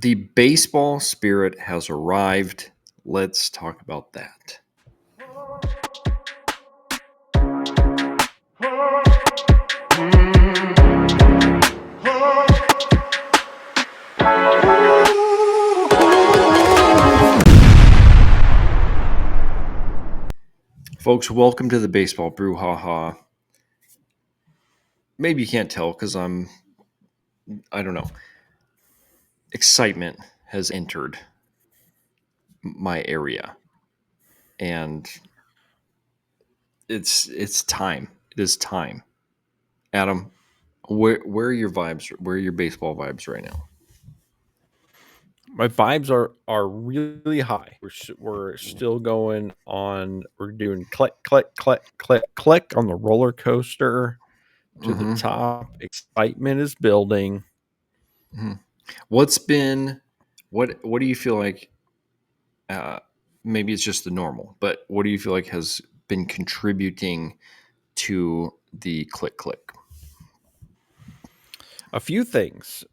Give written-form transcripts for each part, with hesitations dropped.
The baseball spirit has arrived. Let's talk about that. Folks, welcome to the Baseball Brewhaha. Maybe you can't tell because I don't know. Excitement has entered my area, and it's time. It is time. Adam, where are your vibes? Where are your baseball vibes right now? My vibes are really high. We're still going on. We're doing click click click click click on the roller coaster to the Mm-hmm. top. Excitement is building. Mm-hmm. What's been what do you feel like? Uh, Maybe it's just the normal, but what do you feel like has been contributing to the click click? A few things.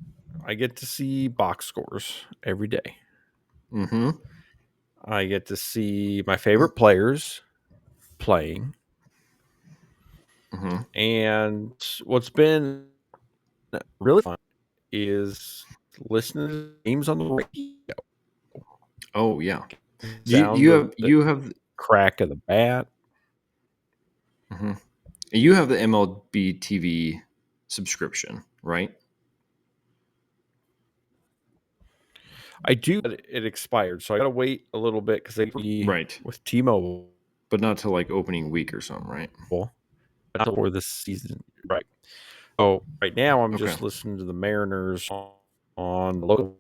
I get to see box scores every day. Mm-hmm. I get to see my favorite players playing. Mm-hmm. And what's been really fun is listening to games on the radio. Oh yeah. Sound You of have the you have crack of the bat. mhm. You have the MLB TV subscription, right? I do, but it expired, so I gotta wait a little bit because they be Right. with T-Mobile But not till like opening week or something, right? for this season, right? So right now, I'm Okay. just listening to the Mariners on local,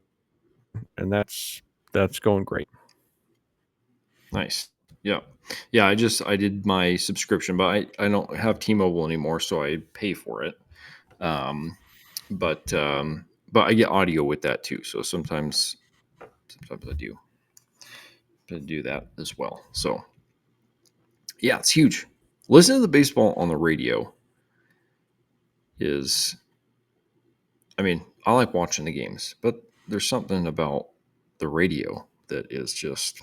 and that's going great. Nice. Yeah. Yeah, I did my subscription, but I don't have T-Mobile anymore, so I pay for it. Um but I get audio with that too. So sometimes I do that as well. So yeah, it's huge. Listening to the baseball on the radio is I mean, I like watching the games, but there's something about the radio that is just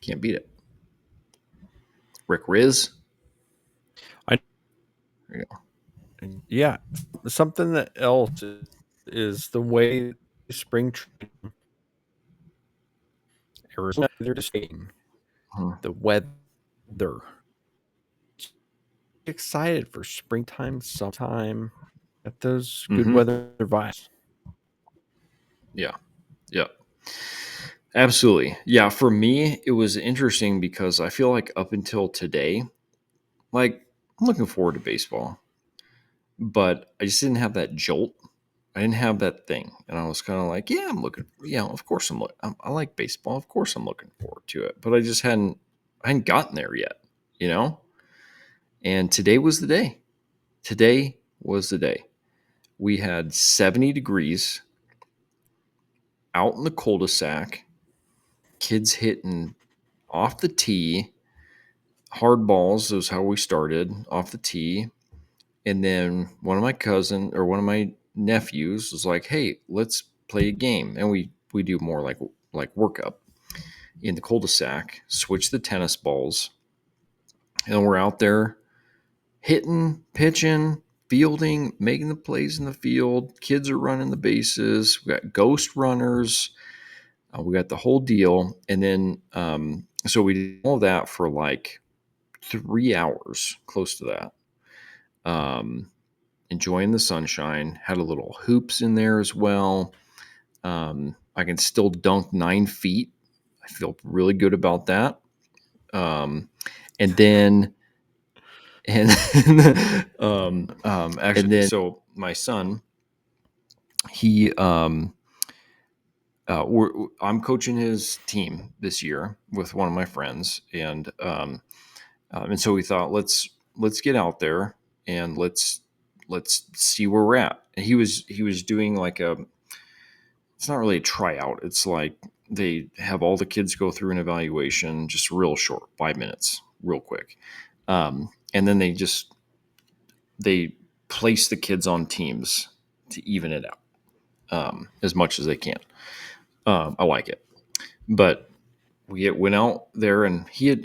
can't beat it. Rick Riz, I there you go. and yeah, something that else is the way spring training, Arizona, they're just saying Hmm. the weather. Excited for springtime, sometime at those good Mm-hmm. weather vibes. Yeah, yeah, absolutely. Yeah, for me, it was interesting because I feel like up until today, like I'm looking forward to baseball, but I just didn't have that jolt. I didn't have that thing, and I was kind of like, yeah, I'm looking. Yeah, of course I like baseball. Of course, I'm looking forward to it. But I hadn't gotten there yet, you know. And today was the day. Today was the day. We had 70 degrees out in the cul-de-sac, kids hitting off the tee, hard balls is how we started off the tee. And then one of my nephews was like, "Hey, let's play a game." And we do more like workup in the cul-de-sac, switch the tennis balls, and we're out there hitting, pitching, fielding, making the plays in the field. Kids are running the bases. We got ghost runners. We got the whole deal. And then, so we did all that for like 3 hours, close to that. Enjoying the sunshine. Had a little hoops in there as well. I can still dunk 9 feet. I feel really good about that. Um, and then and actually, so my son, he I'm coaching his team this year with one of my friends, and so we thought let's get out there and let's see where we're at. And he was doing like a it's not really a tryout. It's like they have all the kids go through an evaluation, just real short, 5 minutes, real quick, and then they place the kids on teams to even it out. as much as they can. I like it, but went out there, and he had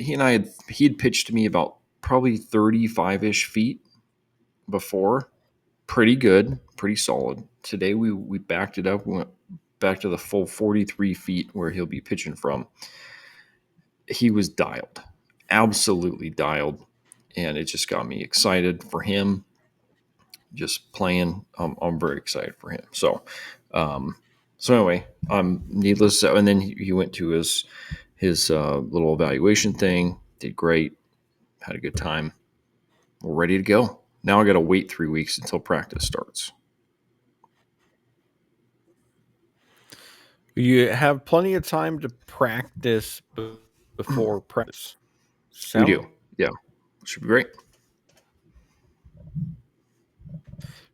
pitched to me about probably 35-ish feet before. Pretty good, pretty solid. Today we backed it up. We went back to the full 43 feet where he'll be pitching from. He was dialed, absolutely dialed, and it just got me excited for him. Just playing, I'm very excited for him. Um, so anyway, needless. And then he went to his little evaluation thing. Did great. Had a good time. We're ready to go. Now I got to wait 3 weeks until practice starts. You have plenty of time to practice before practice. We do. Sound Yeah. Should be great.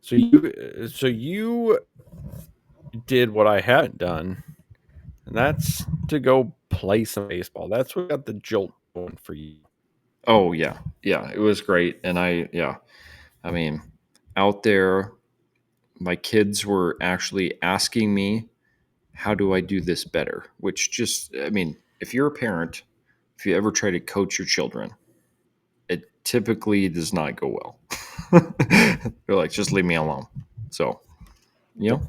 so you did what I haven't done, and that's to go play some baseball. That's what got the jolt going for you. Oh yeah. Yeah. It was great. And I mean, out there, my kids were actually asking me, how do I do this better? Which just, I mean, if you're a parent, if you ever try to coach your children, it typically does not go well. They're like, just leave me alone. So, you know,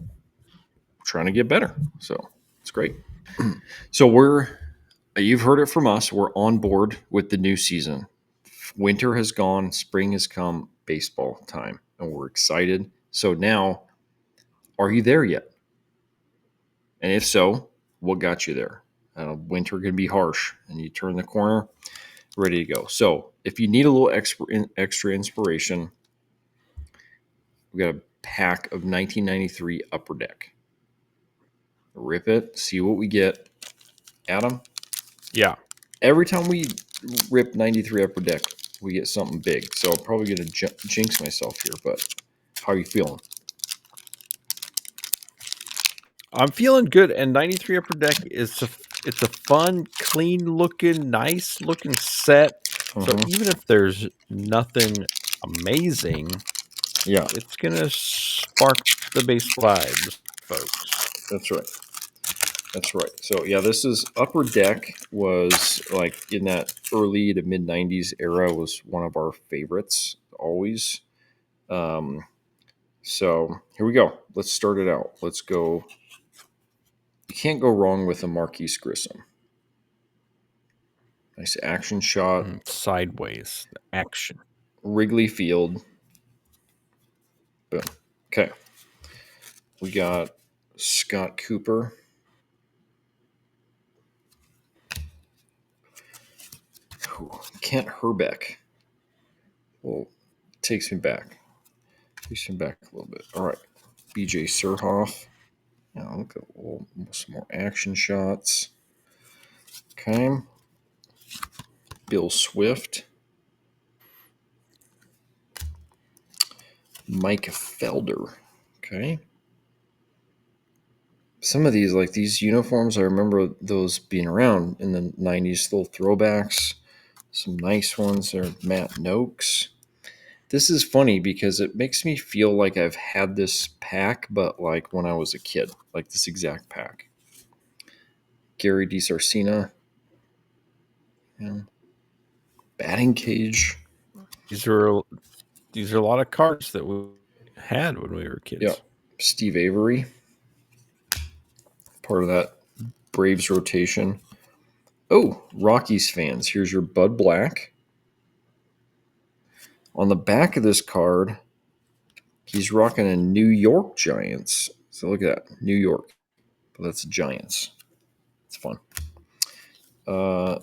trying to get better. So it's great. So you've heard it from us. We're on board with the new season. Winter has gone, spring has come, baseball time, and we're excited. So now, are you there yet? And if so, what got you there? Winter can be harsh, and you turn the corner, ready to go. So if you need a little extra inspiration, we got a pack of 1993 Upper Deck. Rip it, see what we get. Adam, Yeah. every time we rip 93 Upper Deck, we get something big. So I'm probably going to jinx myself here, but how are you feeling? I'm feeling good, and 93 Upper Deck is it's a fun, clean looking, nice looking set. So Uh-huh. even if there's nothing amazing, Yeah, it's gonna spark the base vibes, folks. that's right. That's right. So yeah, this is Upper Deck was like in that early to mid '90s era was one of our favorites always. Um, so here we go. Let's start it out. Let's go. You can't go wrong with a Marquise Grissom. Nice action shot. Sideways, the action. Wrigley Field. Boom. Okay. We got Scott Cooper. Ooh, Kent Herbeck. Well, takes me back. Takes me back a little bit. All right. BJ Surhoff. Now look at some more action shots. Okay. Bill Swift. Mike Felder. Okay. Some of these, like these uniforms, I remember those being around in the 90s, little throwbacks. Some nice ones there. Matt Noakes. This is funny because it makes me feel like I've had this pack, but like when I was a kid, like this exact pack. Gary DiSarcina. Yeah. Batting cage. These are these are a lot of cards that we had when we were Yeah. kids. Steve Avery. Part of that Braves rotation. Oh, Rockies fans. Here's your Bud Black. On the back of this card, he's rocking a New York Giants. So look at that. New York. But that's Giants. It's fun.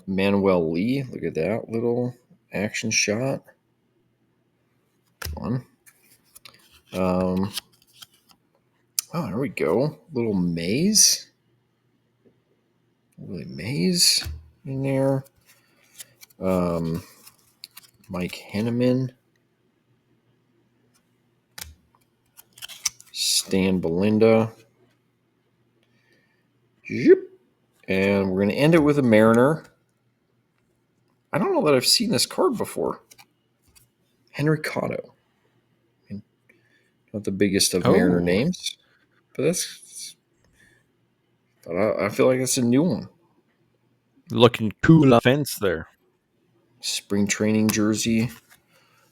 Manuel Lee. Look at that little action shot. Fun. Oh, there we go. Little maze. Really maze in there. Um, Mike Henneman. Stan Belinda. Yep. And we're going to end it with a Mariner. I don't know that I've seen this card before. Henry Cotto. Not the biggest of Mariner Oh, names, but that's But I feel like it's a new one. Looking cool on the fence there. Spring training jersey.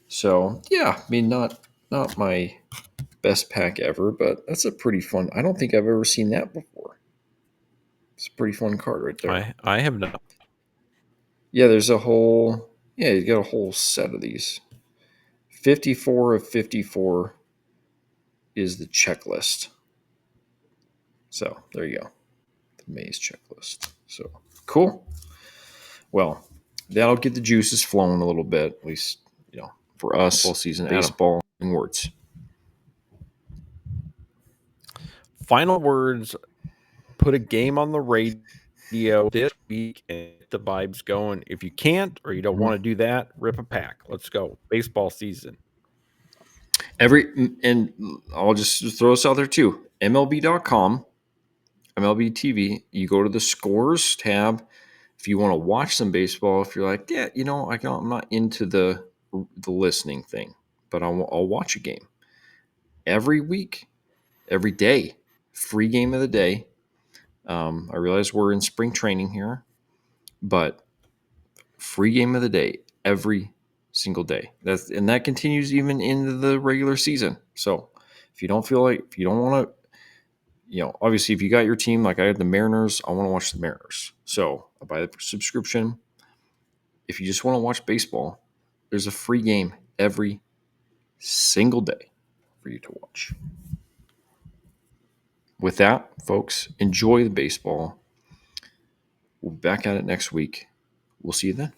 So yeah, I mean not my best pack ever, but that's a pretty fun. I don't think I've ever seen that before. It's a pretty fun card right there. I have not. Yeah, there's a whole you got a whole set of these. 54 of 54 is the checklist. So there you go. The maze checklist. So cool. Well, that'll get the juices flowing a little bit, at least, for us, Full season, Adam. baseball and words. Final words. Put a game on the radio this week and get the vibes going. If you can't or you don't want to do that, rip a pack. Let's go. Baseball season. And I'll just throw this out there too. MLB.com, MLB TV, you go to the scores tab. If you want to watch some baseball, if you're like, yeah, I'm not into the listening thing, but I'll watch a game every week, every day, free game of the day. I realize we're in spring training here, but free game of the day every single day. That continues even into the regular season. So if you don't want to, obviously if you got your team like I had the Mariners, I want to watch the Mariners. So I buy the subscription. If you just want to watch baseball, there's a free game every single day for you to watch. With that, folks, enjoy the baseball. We'll be back at it next week. We'll see you then.